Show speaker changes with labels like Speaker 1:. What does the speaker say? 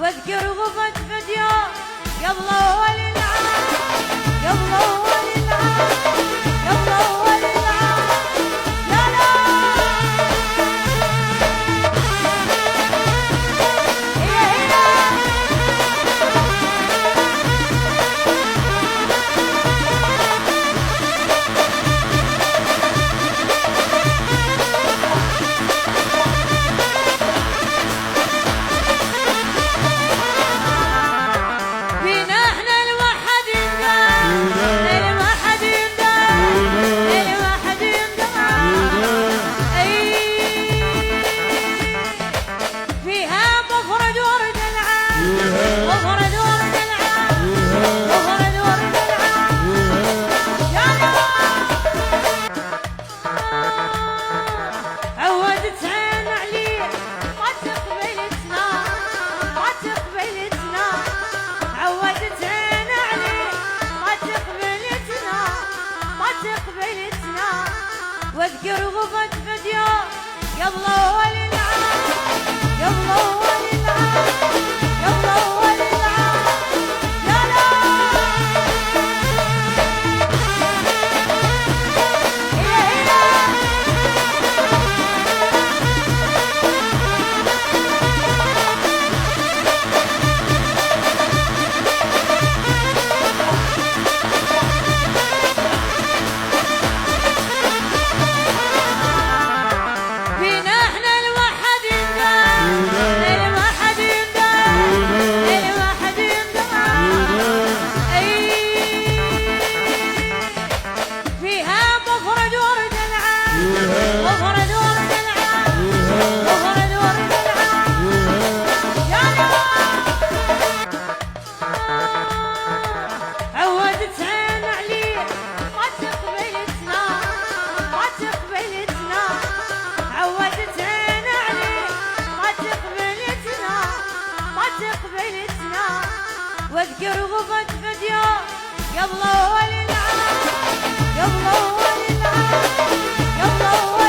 Speaker 1: واذكر غبت فديا قبل اول العام، قبل اول العام، قبل اول العام. لا لا واذكر غبت فديا قبل اول العام، قبل اول العام، قبل اول العام. لا لا واذكر غبت فديا قبل اول العام، قبل اول العام، قبل اول